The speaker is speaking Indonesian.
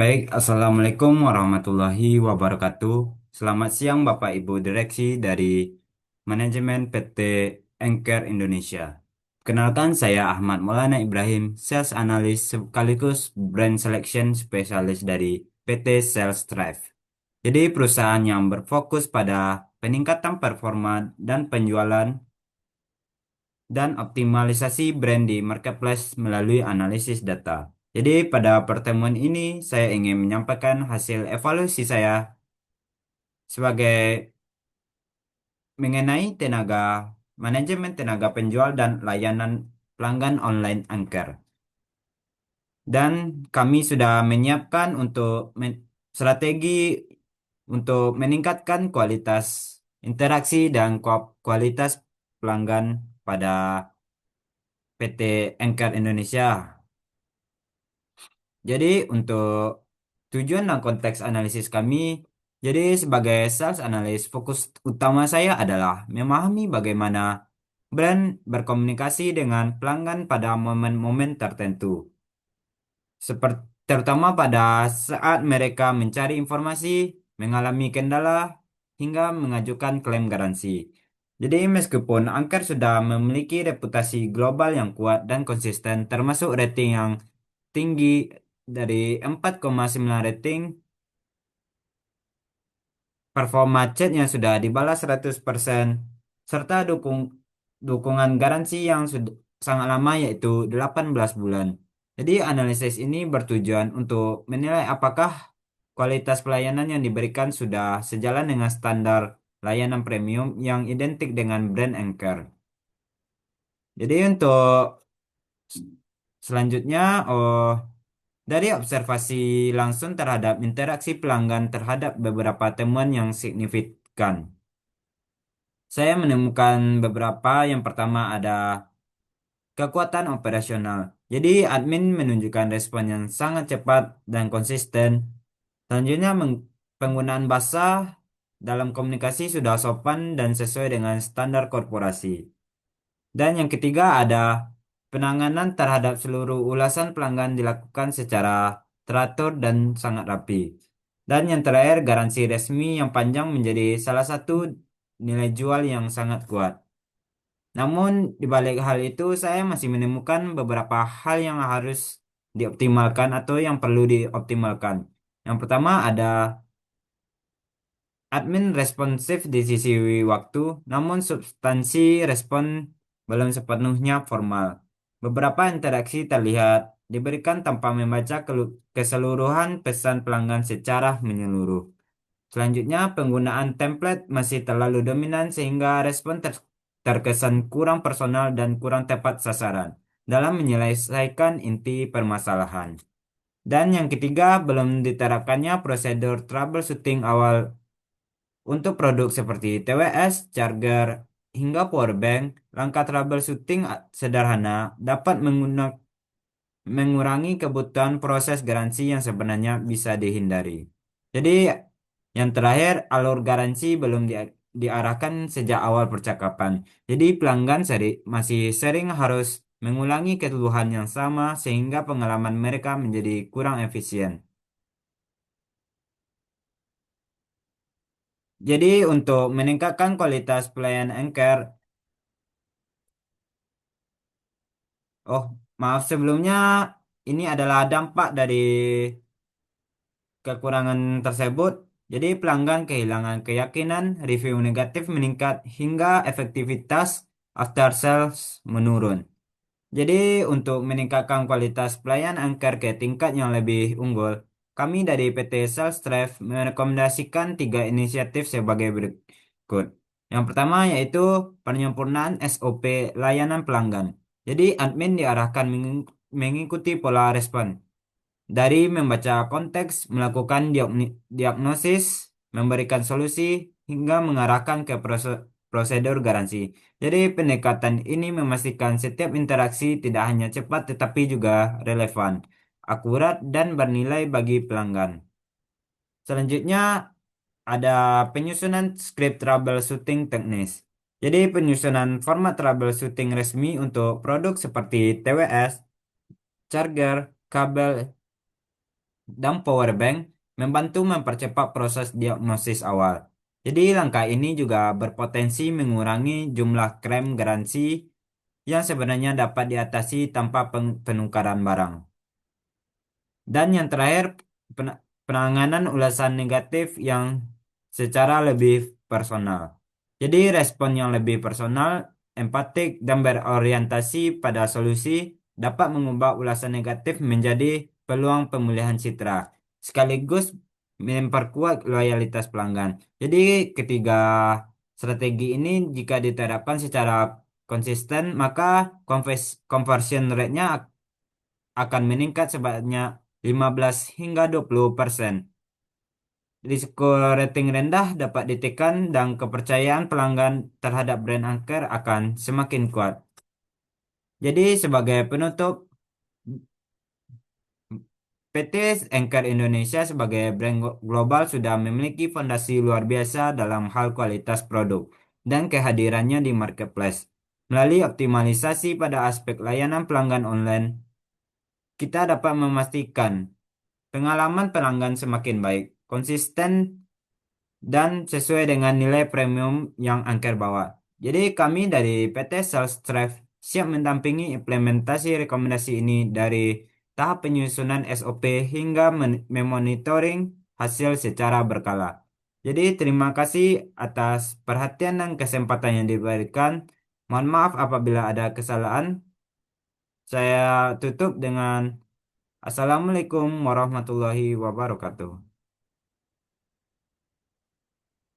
Baik, Assalamualaikum warahmatullahi wabarakatuh. Selamat siang Bapak Ibu Direksi dari Manajemen PT Anchor Indonesia. Kenalkan saya Ahmad Maulana Ibrahim, Sales Analyst sekaligus Brand Selection Specialist dari PT Sales Drive. Jadi perusahaan yang berfokus pada peningkatan performa dan penjualan dan optimalisasi brand di marketplace melalui analisis data. Jadi pada pertemuan ini saya ingin menyampaikan hasil evaluasi saya sebagai mengenai manajemen tenaga penjual dan layanan pelanggan online Anchor. Dan kami sudah menyiapkan strategi untuk meningkatkan kualitas interaksi dan kualitas pelanggan pada PT Anchor Indonesia. Jadi untuk tujuan dan konteks analisis kami, jadi sebagai sales analis, fokus utama saya adalah memahami bagaimana brand berkomunikasi dengan pelanggan pada momen-momen tertentu. Seperti terutama pada saat mereka mencari informasi, mengalami kendala, hingga mengajukan klaim garansi. Jadi meskipun Anchor sudah memiliki reputasi global yang kuat dan konsisten, termasuk rating yang tinggi dari 4,9 rating, performa chatnya sudah dibalas 100%, serta dukungan garansi yang sudah sangat lama yaitu 18 bulan. Jadi analisis ini bertujuan untuk menilai apakah kualitas pelayanan yang diberikan sudah sejalan dengan standar layanan premium yang identik dengan brand Anchor. Jadi untuk selanjutnya, dari observasi langsung terhadap interaksi pelanggan terhadap beberapa temuan yang signifikan, saya menemukan beberapa. Yang pertama ada kekuatan operasional. Jadi admin menunjukkan respon yang sangat cepat dan konsisten. Selanjutnya penggunaan bahasa dalam komunikasi sudah sopan dan sesuai dengan standar korporasi. Dan yang ketiga ada penanganan terhadap seluruh ulasan pelanggan dilakukan secara teratur dan sangat rapi. Dan yang terakhir, garansi resmi yang panjang menjadi salah satu nilai jual yang sangat kuat. Namun, di balik hal itu, saya masih menemukan beberapa hal yang harus dioptimalkan atau yang perlu dioptimalkan. Yang pertama ada admin responsif di sisi waktu, namun substansi respon belum sepenuhnya formal. Beberapa interaksi terlihat diberikan tanpa membaca keseluruhan pesan pelanggan secara menyeluruh. Selanjutnya, penggunaan template masih terlalu dominan sehingga respon terkesan kurang personal dan kurang tepat sasaran dalam menyelesaikan inti permasalahan. Dan yang ketiga, belum diterapkannya prosedur troubleshooting awal untuk produk seperti TWS, charger, hingga powerbank. Langkah troubleshooting sederhana dapat mengurangi kebutuhan proses garansi yang sebenarnya bisa dihindari. Jadi, yang terakhir, alur garansi belum diarahkan sejak awal percakapan. Jadi, pelanggan masih sering harus mengulangi keluhan yang sama sehingga pengalaman mereka menjadi kurang efisien. Jadi, untuk meningkatkan kualitas pelayanan Anchor, oh, maaf sebelumnya, ini adalah dampak dari kekurangan tersebut. Jadi pelanggan kehilangan keyakinan, review negatif meningkat, hingga efektivitas after sales menurun. Jadi untuk meningkatkan kualitas pelayanan Anchor ke tingkat yang lebih unggul, kami dari PT Sales Drive merekomendasikan tiga inisiatif sebagai berikut. Yang pertama yaitu penyempurnaan SOP layanan pelanggan. Jadi admin diarahkan mengikuti pola respon dari membaca konteks, melakukan diagnosis, memberikan solusi, hingga mengarahkan ke prosedur garansi. Jadi pendekatan ini memastikan setiap interaksi tidak hanya cepat tetapi juga relevan, akurat, dan bernilai bagi pelanggan. Selanjutnya ada penyusunan script troubleshooting teknis. Jadi penyusunan format troubleshooting resmi untuk produk seperti TWS, charger, kabel, dan power bank membantu mempercepat proses diagnosis awal. Jadi langkah ini juga berpotensi mengurangi jumlah klaim garansi yang sebenarnya dapat diatasi tanpa penukaran barang. Dan yang terakhir, penanganan ulasan negatif yang secara lebih personal. Jadi respon yang lebih personal, empatik, dan berorientasi pada solusi dapat mengubah ulasan negatif menjadi peluang pemulihan citra, sekaligus memperkuat loyalitas pelanggan. Jadi ketiga strategi ini jika diterapkan secara konsisten, maka conversion rate-nya akan meningkat sebanyak 15 hingga 20%. Risiko rating rendah dapat ditekan dan kepercayaan pelanggan terhadap brand anchor akan semakin kuat. Jadi sebagai penutup, PT Anchor Indonesia sebagai brand global sudah memiliki fondasi luar biasa dalam hal kualitas produk dan kehadirannya di marketplace. Melalui optimalisasi pada aspek layanan pelanggan online, kita dapat memastikan pengalaman pelanggan semakin baik, konsisten, dan sesuai dengan nilai premium yang Anchor bawa. Jadi kami dari PT Sales Drive siap mendampingi implementasi rekomendasi ini dari tahap penyusunan SOP hingga memonitoring hasil secara berkala. Jadi terima kasih atas perhatian dan kesempatan yang diberikan. Mohon maaf apabila ada kesalahan. Saya tutup dengan Assalamualaikum warahmatullahi wabarakatuh.